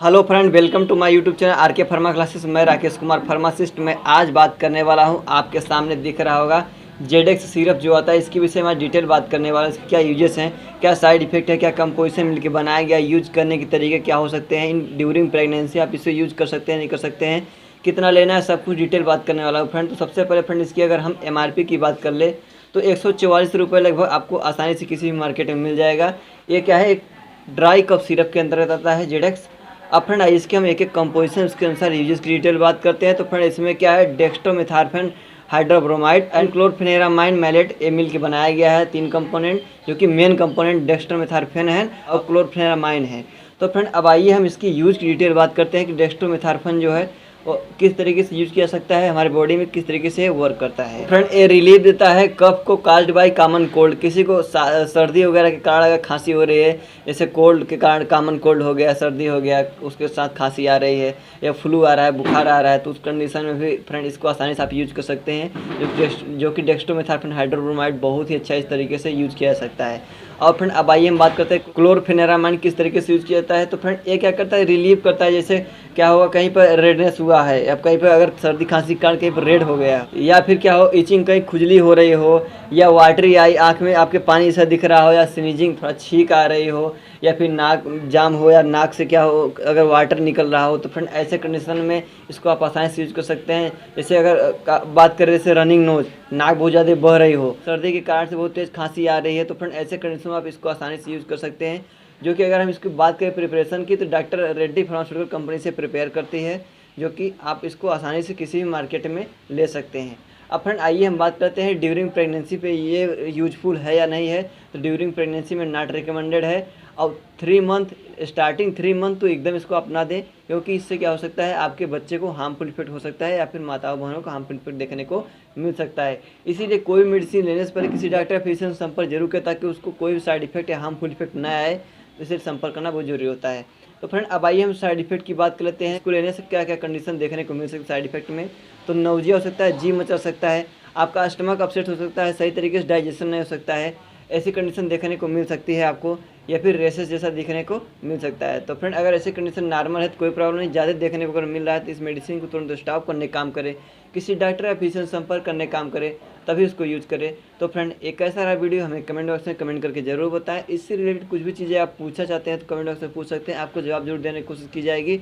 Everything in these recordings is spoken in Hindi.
Hello friend, welcome to my YouTube channel R K pharma classes. मैं राकेश कुमार फार्मासिस्ट। मैं आज बात करने वाला हूं, आपके सामने दिख रहा होगा जेडेक्स सिरप जो आता है, इसके विषय में डिटेल बात करने वाला हूं। इसके क्या यूजेस हैं, क्या साइड इफेक्ट है, क्या कंपोजिशन मिलकर बनाया गया, यूज करने के तरीके क्या हो सकते हैं, इन ड्यूरिंग प्रेगनेंसी आप इसे यूज कर सकते हैं नहीं कर सकते हैं, कितना लेना है, सब कुछ डिटेल बात करने वाला हूँ फ्रेंड। तो सबसे पहले फ्रेंड, इसकी अगर हम MRP की बात कर ले तो 144 रुपये लगभग आपको आसानी से किसी भी मार्केट में मिल जाएगा। ये क्या है, एक ड्राई कफ सिरप के अंतर्गत आता है जेडेक्स। अब फ्रेंड इसके हम एक एक कंपोजिशन उसके अनुसार यूजेस की डिटेल बात करते हैं। तो फ्रेंड इसमें क्या है, डेक्स्ट्रोमेथार्फेन हाइड्रोब्रोमाइड एंड क्लोरफेनेरामाइन मैलेट ये मिल के बनाया गया है। 3 कंपोनेंट, जो कि मेन कंपोनेंट डेक्स्ट्रोमेथार्फेन है और क्लोरफेनेरामाइन है। तो फ्रेंड अब आइए हम इसकी यूज की डिटेल बात करते हैं कि डेक्स्ट्रोमेथार्फेन जो है वो किस तरीके से यूज किया सकता है, हमारे बॉडी में किस तरीके से वर्क करता है। फ्रेंड ये रिलीफ देता है कफ को काज्ड बाय कॉमन कोल्ड। किसी को सर्दी वगैरह के कारण अगर खांसी हो रही है, जैसे कोल्ड के कारण कॉमन कोल्ड हो गया, सर्दी हो गया, उसके साथ खांसी आ रही है या फ्लू आ रहा है, बुखार आ रहा है, तो उस कंडीशन में भी फ्रेंड इसको आसानी से आप यूज कर सकते हैं। जो कि डेक्स्ट्रोमेथार्फेन हाइड्रोब्रोमाइड बहुत ही अच्छा इस तरीके से यूज किया जा सकता है। और फ्रेंड अब आइए हम बात करते हैं क्लोरफेनेरामाइन किस तरीके से यूज किया जाता है। तो फ्रेंड ये क्या करता है, रिलीव करता है। जैसे क्या होगा, कहीं पर रेडनेस हुआ है, अब कहीं पर अगर सर्दी खांसी के कारण कहीं पर रेड हो गया, या फिर क्या हो, इचिंग, कहीं खुजली हो रही हो, या वाटरी आई, आँख में आपके पानी सा दिख रहा हो, या स्नीजिंग थोड़ा छींक आ रही हो, या फिर नाक जाम हो, या नाक से क्या हो अगर वाटर निकल रहा हो, तो फ्रेंड ऐसे कंडीशन में इसको आप आसानी से यूज कर सकते हैं। जैसे अगर बात करें जैसे रनिंग नोज, नाक बहुत ज़्यादा बह रही हो, सर्दी के कारण से बहुत तेज़ खांसी आ रही है, तो फ्रेंड ऐसे कंडीशन में आप इसको आसानी से यूज़ कर सकते हैं। जो कि अगर हम इसकी बात करें प्रिपरेशन की, तो डॉक्टर रेड्डी फार्मास्यूटिकल कंपनी से प्रिपेयर करती है, जो कि आप इसको आसानी से किसी भी मार्केट में ले सकते हैं। अब फ्रेंड आइए हम बात करते हैं ड्यूरिंग प्रेगनेंसी पे ये यूजफुल है या नहीं है। तो ड्यूरिंग प्रेगनेंसी में नॉट रिकमेंडेड है। और 3 मंथ, स्टार्टिंग 3 मंथ तो एकदम इसको अपना दें, क्योंकि इससे क्या हो सकता है, आपके बच्चे को हार्मफुल इफेक्ट हो सकता है, या फिर माताओं बहनों को हार्मफुल इफेक्ट देखने को मिल सकता है। इसीलिए कोई मेडिसिन लेने से पहले किसी डॉक्टर या फिजिशियन से संपर्क जरूर करें, ताकि उसको कोई भी साइड इफेक्ट या हार्मफुल इफेक्ट ना आए। इसे संपर्क करना बहुत जरूरी होता है। तो फ्रेंड अब आइए हम साइड इफेक्ट की बात कर लेते हैं। इसको लेने से क्या क्या कंडीशन देखने को मिल सकती है साइड इफेक्ट में। तो नौजिया हो सकता है, जी मचा सकता है, आपका स्टमक अपसेट हो सकता है, सही तरीके से डाइजेशन नहीं हो सकता है, ऐसी कंडीशन देखने को मिल सकती है आपको, या फिर रेसेस जैसा दिखने को मिल सकता है। तो फ्रेंड अगर ऐसी कंडीशन नॉर्मल है तो कोई प्रॉब्लम नहीं, ज़्यादा देखने को अगर मिल रहा है तो इस मेडिसिन को तुरंत स्टॉप करने काम करें, किसी डॉक्टर या फिजिशियन से संपर्क करने काम करें, तभी उसको यूज करें। तो फ्रेंड एक कैसा रहा वीडियो हमें कमेंट बॉक्स में कमेंट करके जरूर बताएं। इससे रिलेटेड कुछ भी चीज़ें आप पूछना चाहते हैं तो कमेंट बॉक्स में पूछ सकते हैं, आपको जवाब जरूर देने की कोशिश की जाएगी।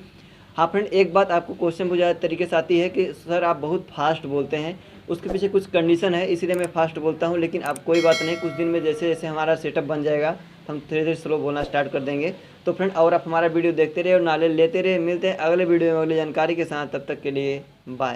हाँ फ्रेंड, एक बात आपको क्वेश्चन बहुत ज़्यादा तरीके से आती है कि सर आप बहुत फास्ट बोलते हैं, उसके पीछे कुछ कंडीशन है, इसीलिए मैं फास्ट बोलता हूँ। लेकिन अब कोई बात नहीं, कुछ दिन में जैसे जैसे हमारा सेटअप बन जाएगा तो हम धीरे धीरे स्लो बोलना स्टार्ट कर देंगे। तो फ्रेंड और आप हमारा वीडियो देखते रहे और नॉलेज लेते रहे। मिलते हैं अगले वीडियो में अगली जानकारी के साथ, तब तक के लिए बाय।